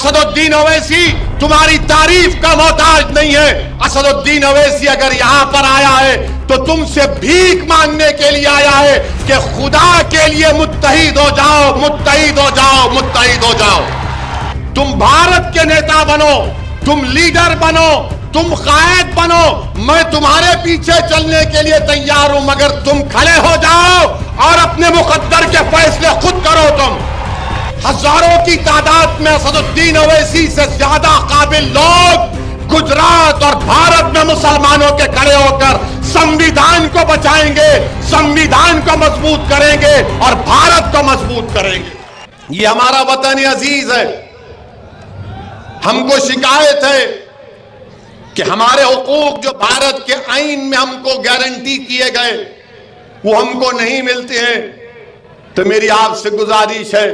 اسد الدین اویسی تمہاری تعریف کا محتاج نہیں ہے. اسد الدین اویسی اگر یہاں پر آیا ہے تو تم سے بھیک مانگنے کے لیے آیا ہے کہ خدا کے لیے متحد ہو جاؤ, متحد ہو جاؤ, متحد ہو جاؤ. تم بھارت کے نیتا بنو, تم لیڈر بنو, تم قائد بنو, میں تمہارے پیچھے چلنے کے لیے تیار ہوں, مگر تم کھڑے ہو جاؤ اور اپنے مقدر کے فیصلے خود کرو. تم ہزاروں کی تعداد میں اسد الدین اویسی سے زیادہ قابل لوگ گجرات اور بھارت میں مسلمانوں کے کھڑے ہو کر سمویدھان کو بچائیں گے, سمویدھان کو مضبوط کریں گے اور بھارت کو مضبوط کریں گے. یہ ہمارا وطن عزیز ہے. ہم کو شکایت ہے کہ ہمارے حقوق جو بھارت کے آئین میں ہم کو گارنٹی کیے گئے وہ ہم کو نہیں ملتے ہیں. تو میری آپ سے گزارش ہے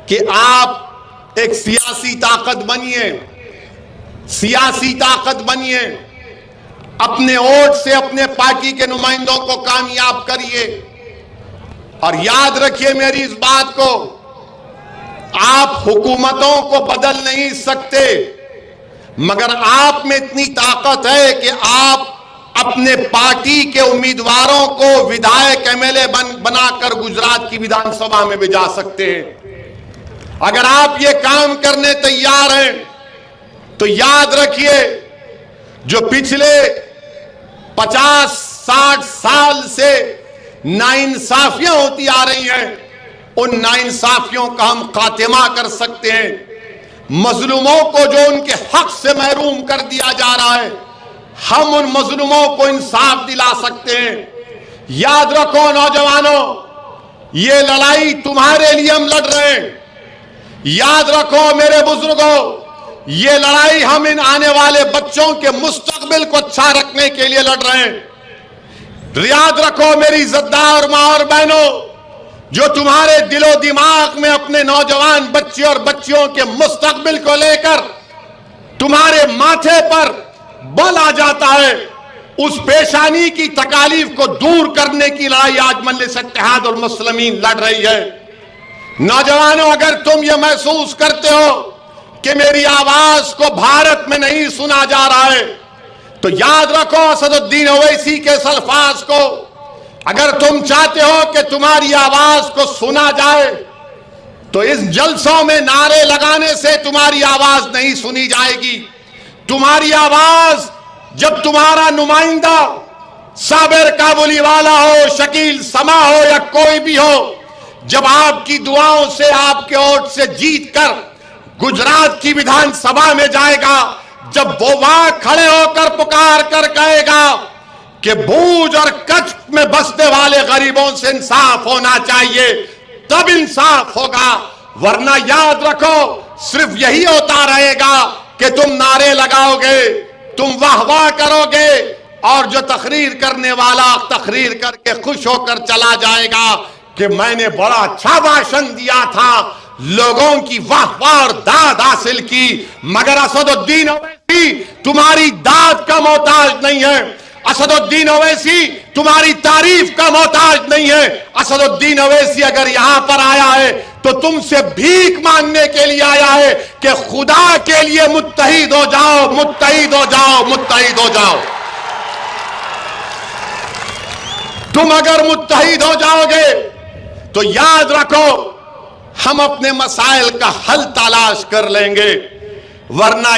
کہ آپ ایک سیاسی طاقت بنیے, سیاسی طاقت بنیے, اپنے ووٹ سے اپنے پارٹی کے نمائندوں کو کامیاب کریے. اور یاد رکھیے میری اس بات کو, آپ حکومتوں کو بدل نہیں سکتے, مگر آپ میں اتنی طاقت ہے کہ آپ اپنے پارٹی کے امیدواروں کو ودھائک ایم ایل اے بنا کر گجرات کی ویدھان سبھا میں بھیجا سکتے ہیں. اگر آپ یہ کام کرنے تیار ہیں تو یاد رکھیے جو پچھلے 50-60 سال سے ناانصافیاں ہوتی آ رہی ہیں ان ناانصافیوں کا ہم خاتمہ کر سکتے ہیں. مظلوموں کو جو ان کے حق سے محروم کر دیا جا رہا ہے ہم ان مظلوموں کو انصاف دلا سکتے ہیں. یاد رکھو نوجوانوں, یہ لڑائی تمہارے لیے ہم لڑ رہے ہیں. یاد رکھو میرے بزرگوں, یہ لڑائی ہم ان آنے والے بچوں کے مستقبل کو اچھا رکھنے کے لیے لڑ رہے ہیں. یاد رکھو میری عزتدار ماں اور بہنوں, جو تمہارے دل و دماغ میں اپنے نوجوان بچے اور بچیوں کے مستقبل کو لے کر تمہارے ماتھے پر بل آ جاتا ہے, اس پیشانی کی تکالیف کو دور کرنے کی لڑائی آج مجلس اتحاد المسلمین لڑ رہی ہے. نوجوانوں, اگر تم یہ محسوس کرتے ہو کہ میری آواز کو بھارت میں نہیں سنا جا رہا ہے تو یاد رکھو اسد الدین اویسی کے اس الفاظ کو. اگر تم چاہتے ہو کہ تمہاری آواز کو سنا جائے تو اس جلسوں میں نعرے لگانے سے تمہاری آواز نہیں سنی جائے گی. تمہاری آواز جب تمہارا نمائندہ صابر کابلی والا ہو, شکیل سما ہو یا کوئی بھی ہو, جب آپ کی دعاؤں سے آپ کے ووٹ سے جیت کر گجرات کی ویدھان سبھا میں جائے گا, جب وہ وہاں کھڑے ہو کر پکار کر کہے گا کہ بھوج اور کچھ میں بسنے والے غریبوں سے انصاف ہونا چاہیے, تب انصاف ہوگا. ورنہ یاد رکھو صرف یہی ہوتا رہے گا کہ تم نعرے لگاؤ گے, تم واہ واہ کرو گے, اور جو تقریر کرنے والا تقریر کر کے خوش ہو کر چلا جائے گا کہ میں نے بڑا اچھا بھاشن دیا تھا, لوگوں کی واہ واہ اور داد حاصل کی. مگر اسد الدین اویسی تمہاری داد کا محتاج نہیں ہے, اسد الدین اویسی تمہاری تعریف کا محتاج نہیں ہے. اسد الدین اویسی اگر یہاں پر آیا ہے تو تم سے بھیک مانگنے کے لیے آیا ہے کہ خدا کے لیے متحد ہو جاؤ, متحد ہو جاؤ, متحد ہو جاؤ. تم اگر متحد ہو جاؤ گے تو یاد رکھو ہم اپنے مسائل کا حل تلاش کر لیں گے. ورنہ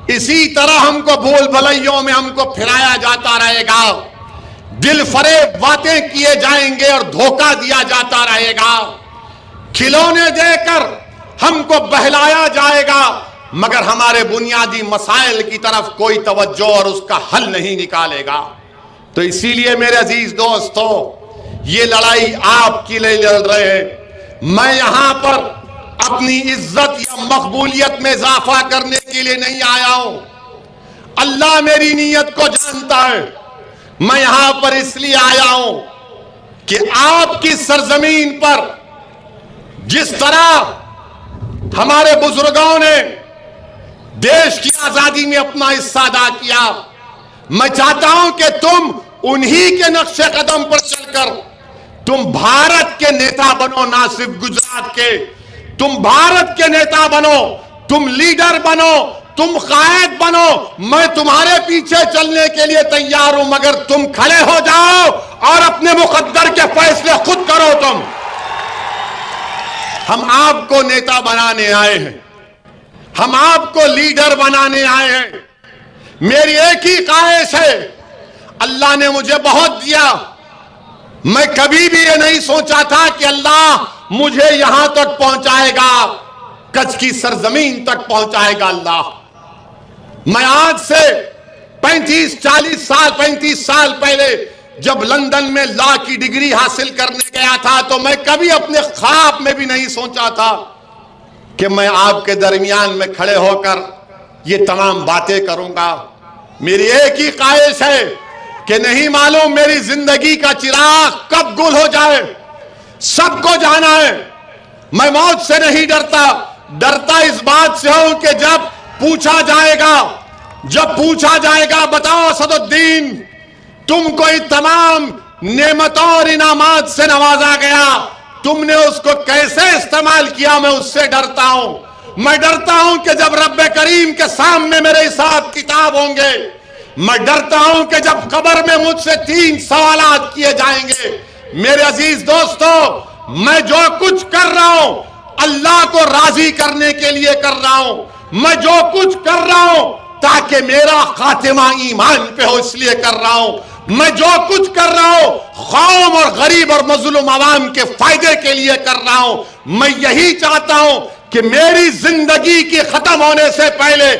اسی طرح ہم کو بھول بھلائیوں میں ہم کو پھرایا جاتا رہے گا, دل فریب باتیں کیے جائیں گے اور دھوکہ دیا جاتا رہے گا, کھلونے دے کر ہم کو بہلایا جائے گا, مگر ہمارے بنیادی مسائل کی طرف کوئی توجہ اور اس کا حل نہیں نکالے گا. تو اسی لیے میرے عزیز دوستو, یہ لڑائی آپ کے لیے لڑ رہے ہیں. میں یہاں پر اپنی عزت یا مقبولیت میں اضافہ کرنے کے لیے نہیں آیا ہوں. اللہ میری نیت کو جانتا ہے. میں یہاں پر اس لیے آیا ہوں کہ آپ کی سرزمین پر جس طرح ہمارے بزرگوں نے دیش کی آزادی میں اپنا حصہ ادا کیا, میں چاہتا ہوں کہ تم انہی کے نقش قدم پر چل کر تم بھارت کے نیتا بنو, نہ صرف گجرات کے. تم بھارت کے نیتا بنو، تم لیڈر بنو، تم قائد بنو، میں تمہارے پیچھے چلنے کے لیے تیار ہوں، مگر تم کھڑے ہو جاؤ اور اپنے مقدر کے فیصلے خود کرو تم۔ ہم آپ کو نیتا بنانے آئے ہیں، ہم آپ کو لیڈر بنانے آئے ہیں۔ میری ایک ہی خواہش ہے، اللہ نے مجھے بہت دیا، میں کبھی بھی یہ نہیں سوچا تھا کہ اللہ مجھے یہاں تک پہنچائے گا، کچھ کی سرزمین تک پہنچائے گا اللہ۔ میں آج سے 35 سال پہلے جب لندن میں لا کی ڈگری حاصل کرنے گیا تھا تو میں کبھی اپنے خواب میں بھی نہیں سوچا تھا کہ میں آپ کے درمیان میں کھڑے ہو کر یہ تمام باتیں کروں گا۔ میری ایک ہی خواہش ہے کہ نہیں معلوم میری زندگی کا چراغ کب گل ہو جائے، سب کو جانا ہے۔ میں موت سے نہیں ڈرتا، ڈرتا اس بات سے ہوں کہ جب پوچھا جائے گا بتاؤ اسد الدین تم کو ان تمام نعمتوں اور انعامات سے نوازا گیا، تم نے اس کو کیسے استعمال کیا؟ میں اس سے ڈرتا ہوں۔ میں ڈرتا ہوں کہ جب رب کریم کے سامنے میرے حساب کتاب ہوں گے، میں ڈرتا ہوں کہ جب قبر میں مجھ سے 3 سوالات کیے جائیں گے۔ میرے عزیز دوستو، میں جو کچھ کر رہا ہوں اللہ کو راضی کرنے کے لیے کر رہا ہوں، میں جو کچھ کر رہا ہوں تاکہ میرا خاتمہ ایمان پہ ہو اس لیے کر رہا ہوں، میں جو کچھ کر رہا ہوں قوم اور غریب اور مظلوم عوام کے فائدے کے لیے کر رہا ہوں۔ میں یہی چاہتا ہوں کہ میری زندگی کی ختم ہونے سے پہلے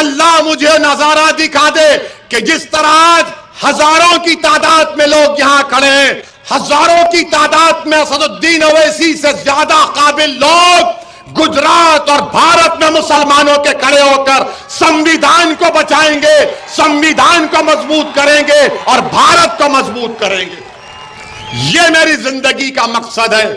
اللہ مجھے نظارہ دکھا دے کہ جس طرح آج ہزاروں کی تعداد میں لوگ یہاں کھڑے ہیں، ہزاروں کی تعداد میں اسد الدین اویسی سے زیادہ قابل لوگ گجرات اور بھارت میں مسلمانوں کے کھڑے ہو کر سنویدھان کو بچائیں گے، سنویدھان کو مضبوط کریں گے اور بھارت کو مضبوط کریں گے۔ یہ میری زندگی کا مقصد ہے۔